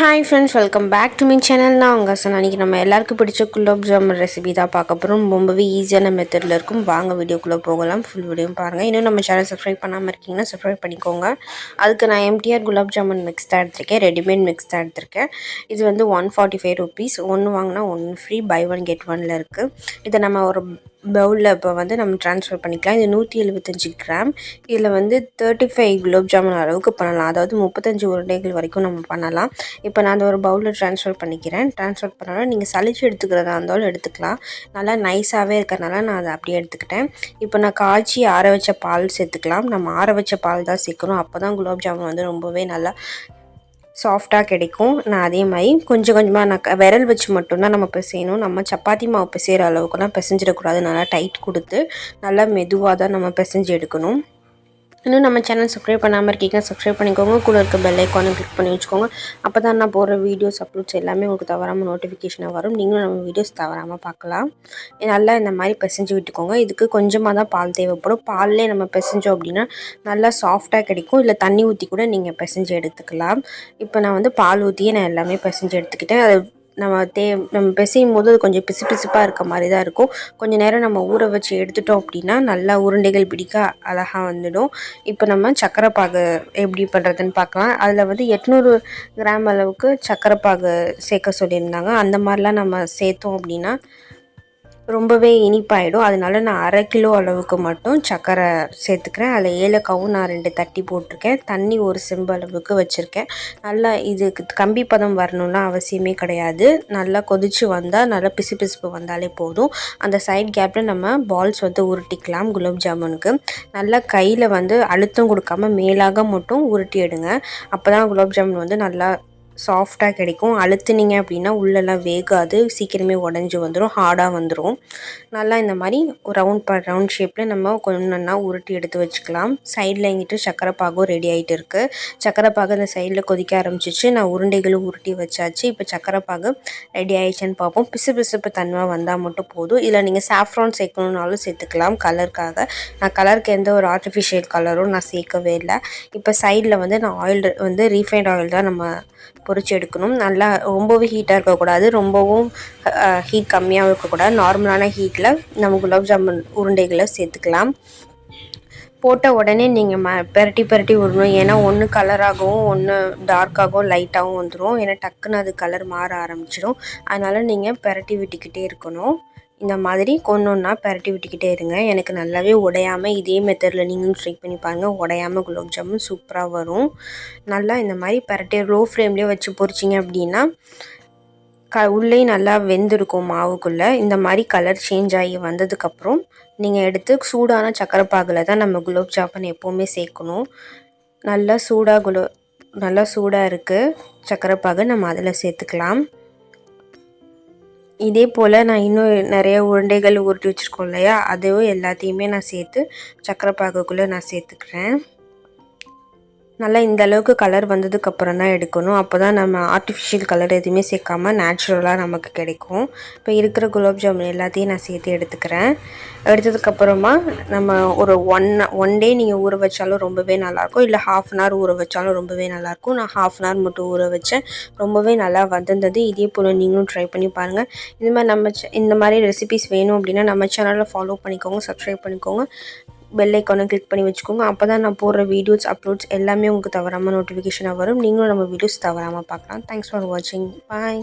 Hi friends, welcome back to my channel. நான் உங்கள் சொன்ன அன்றைக்கி நம்ம எல்லாருக்கும் பிடிச்ச குலோப் ஜாமுன் ரெசிபி தான் பார்க்க போகிறோம். ரொம்பவே ஈஸியான மெத்தடில் இருக்கும். வாங்க வீடியோக்குள்ளே போகலாம். ஃபுல் வீடியோவும் பாருங்கள். இன்னும் நம்ம சேனல் சப்ஸ்கிரைப் பண்ணாமல் இருக்கீங்கன்னா சப்ஸ்கிரைப் பண்ணிக்கோங்க. அதுக்கு நான் எம்டிஆர் குலாப் ஜாமுன் மிக்ஸ் தான் எடுத்திருக்கேன். ரெடிமேட் மிக்ஸ் தான் எடுத்திருக்கேன். இது வந்து 145 ருபீஸ். ஒன்று வாங்கினா ஒன்று ஃப்ரீ, பை ஒன் கெட் ஒனில் இருக்குது. இதை நம்ம ஒரு பவுலில் இப்போ வந்து நம்ம ட்ரான்ஸ்ஃபர் பண்ணிக்கலாம். இது 175 கிராம். இதில் வந்து 35 குலோப் ஜாமுன் அளவுக்கு பண்ணலாம். அதாவது 35 உருண்டைகள் வரைக்கும் நம்ம பண்ணலாம். இப்போ நான் அந்த ஒரு பவுலில் ட்ரான்ஸ்ஃபர் பண்ணிக்கிறேன். ட்ரான்ஸ்ஃபர் பண்ணாலும் நீங்கள் சளிச்சு எடுத்துக்கிறதா இருந்தாலும் எடுத்துக்கலாம். நல்லா நைஸாகவே இருக்கிறனால நான் அதை அப்படியே எடுத்துக்கிட்டேன். இப்போ நான் காய்ச்சி ஆற வச்ச பால் சேர்த்துக்கலாம். நம்ம ஆற வச்ச பால் தான் சேர்க்கணும். அப்போ தான் குலோப் ஜாமுன் வந்து ரொம்பவே நல்லா சாஃப்டாக கிடைக்கும். நான் அதே மாதிரி கொஞ்சம் கொஞ்சமாக நான் விரல் வச்சு மட்டும்தான் நம்ம பிசையணும். நம்ம சப்பாத்தி மாவு பிசைகிற அளவுக்குலாம் பிசைஞ்சிடக்கூடாது. நல்லா டைட் கொடுத்து நல்லா மெதுவாக தான் நம்ம பிசைஞ்சு எடுக்கணும். இன்னும் நம்ம சேனல் சப்ஸ்கிரைப் பண்ணாமல் இருக்கீங்கன்னா சப்ஸ்கிரைப் பண்ணிக்கோங்க. கூட இருக்க பெல் ஐக்கானை கிளிக் பண்ணி வச்சுக்கோங்க. அப்போ தான் நான் போடுற வீடியோஸ் அப்லோட்ஸ் எல்லாமே உங்களுக்கு தவறாமல் நோட்டிஃபிகேஷனாக வரும். நீங்களும் நம்ம வீடியோஸ் தவறாமல் பார்க்கலாம். நல்லா இந்த மாதிரி பிசைஞ்சு விட்டுக்கோங்க. இதுக்கு கொஞ்சமாக தான் பால் தேவைப்படும். பால்லே நம்ம பிசைஞ்சோம் அப்படின்னா நல்லா சாஃப்டாக கிடைக்கும். இல்லை தண்ணி ஊற்றி கூட நீங்கள் பிசைஞ்சு எடுத்துக்கலாம். இப்போ நான் வந்து பால் ஊற்றியே நான் எல்லாமே பிசைஞ்சு எடுத்துக்கிட்டேன். அது நம்ம பிசையும் போது அது கொஞ்சம் பிசுப்பாக இருக்க மாதிரி தான் இருக்கும். கொஞ்சம் நேரம் நம்ம ஊற வச்சு எடுத்துட்டோம் அப்படின்னா நல்லா உருண்டைகள் பிடிக்க அழகாக வந்துடும். இப்போ நம்ம சர்க்கரை பாகு எப்படி பண்ணுறதுன்னு பார்க்கலாம். அதில் வந்து 800 கிராம் அளவுக்கு சர்க்கரை பாகு சேர்க்க சொல்லியிருந்தாங்க. அந்த மாதிரிலாம் நம்ம சேர்த்தோம் அப்படின்னா ரொம்பவே இனிப்பாயிடும். அதனால நான் 1/2 கிலோ அளவுக்கு மட்டும் சர்க்கரை சேர்த்துக்கிறேன். அதில் ஏலக்காவும் நான் 2 தட்டி போட்டிருக்கேன். தண்ணி 1 செம்பு அளவுக்கு வச்சுருக்கேன். நல்லா இதுக்கு கம்பி பதம் வரணும்லாம் அவசியமே கிடையாது. நல்லா கொதித்து வந்தால் நல்லா பிசுப்பு வந்தாலே போதும். அந்த சைட் கேப்பில் நம்ம பால்ஸ் வந்து உருட்டிக்கலாம். குலோப் ஜாமுனுக்கு நல்லா கையில் வந்து அழுத்தம் கொடுக்காமல் மேலாக மட்டும் உருட்டி எடுங்க. அப்போ தான் குலோப் ஜாமுன் வந்து நல்லா சாஃப்டாக கிடைக்கும். அழுத்துனீங்க அப்படின்னா உள்ளெல்லாம் வேகாது, சீக்கிரமே உடஞ்சி வந்துடும், ஹார்டாக வந்துடும். நல்லா இந்த மாதிரி ரவுண்ட் ஷேப்பில் நம்ம ஒன்றா உருட்டி எடுத்து வச்சுக்கலாம். சைடில் எங்கிட்ட சர்க்கரை பாகும் ரெடி ஆகிட்டு இருக்குது. சர்க்கரை பாகு அந்த சைடில் கொதிக்க ஆரம்பிச்சிச்சு. நான் உருண்டைகளும் உருட்டி வச்சாச்சு. இப்போ சர்க்கரை பாகு ரெடி ஆகிடுச்சுன்னு பார்ப்போம். பிசுப்பு தன்மை வந்தால் மட்டும் போதும். இல்லை நீங்கள் சாஃப்ரான் சேர்க்கணுன்னாலும் சேர்த்துக்கலாம் கலருக்காக. நான் கலருக்கு எந்த ஒரு ஆர்டிஃபிஷியல் கலரும் நான் சேர்க்கவே இல்லை. இப்போ சைடில் வந்து நான் ஆயில் வந்து ரீஃபைண்ட் ஆயில் தான் நம்ம பொரிச்சு எடுக்கணும். நல்லா ரொம்பவும் ஹீட்டாக இருக்கக்கூடாது, ரொம்பவும் ஹீட் கம்மியாகவும் இருக்கக்கூடாது. நார்மலான ஹீட்டில் நம்ம குலாப் ஜாமுன் உருண்டைகளை சேர்த்துக்கலாம். போட்ட உடனே நீங்கள் பெரட்டி விடணும். ஏன்னா ஒன்று கலராகவும் ஒன்று டார்க்காகவும் லைட்டாகவும் வந்துடும். ஏன்னா டக்குன்னு அது கலர் மாற ஆரம்பிச்சிடும். அதனால் நீங்கள் பெரட்டி விட்டுக்கிட்டே இருக்கணும். இந்த மாதிரி ஒன்றா பெரட்டி விட்டுக்கிட்டே இருங்க. எனக்கு நல்லாவே உடையாமல் இதே மெத்தடில் நீங்களும் ட்ரை பண்ணி பாருங்கள். உடையாமல் குலோப் ஜாமுன் சூப்பராக வரும். நல்லா இந்த மாதிரி பெரட்டி லோ ஃப்ளேம்லேயே வச்சு பொரிச்சிங்க அப்படின்னா உள்ளே நல்லா வெந்திருக்கும் மாவுக்குள்ளே. இந்த மாதிரி கலர் சேஞ்ச் ஆகி வந்ததுக்கப்புறம் நீங்கள் எடுத்து சூடான சக்கரை பாகில் தான் நம்ம குலோப் ஜாமுன் எப்போவுமே சேர்க்கணும். நல்லா சூடாக இருக்குது சக்கரை பாகு, நம்ம அதில் சேர்த்துக்கலாம். இதே போல் நான் இன்னும் நிறைய உருண்டைகள் உருட்டி வச்சுருக்கோம் இல்லையா, அதுவும் எல்லாத்தையுமே நான் சேர்த்து சக்கரை பாகுக்குள்ளே நான் சேர்த்துக்கிறேன். நல்லா இந்த அளவுக்கு கலர் வந்ததுக்கப்புறம் தான் எடுக்கணும். அப்போ தான் நம்ம ஆர்டிஃபிஷியல் கலர் எதுவுமே சேர்க்காமல் நேச்சுரலாக நமக்கு கிடைக்கும். இப்போ இருக்கிற குலோப் ஜாமுன் எல்லாத்தையும் நான் சேர்த்து எடுத்துக்கிறேன். எடுத்ததுக்கப்புறமா நம்ம ஒரு ஒன் டே நீங்கள் ஊற வச்சாலும் ரொம்பவே நல்லாயிருக்கும். இல்லை ½ அன் ஹவர் ஊற வச்சாலும் ரொம்பவே நல்லாயிருக்கும். நான் ½ அன் ஹவர் மட்டும் ஊற வச்சேன். ரொம்பவே நல்லா வந்திருந்தது. இதே போல் நீங்களும் ட்ரை பண்ணி பாருங்கள். இது மாதிரி இந்த மாதிரி ரெசிபிஸ் வேணும் அப்படின்னா நம்ம சேனலில் ஃபாலோ பண்ணிக்கோங்க, சப்ஸ்கிரைப் பண்ணிக்கோங்க, பெல் ஐக்கானை கிளிக் பண்ணி வச்சுக்கோங்க. அப்போ தான் நான் போடுற வீடியோஸ் அப்லோட்ஸ் எல்லாமே உங்களுக்கு தவறாமல் நோட்டிஃபிகேஷனாக வரும். நீங்களும் நம்ம வீடியோஸ் தவறாமல் பார்க்கலாம். தேங்க்ஸ் ஃபார் வாட்சிங். பாய்.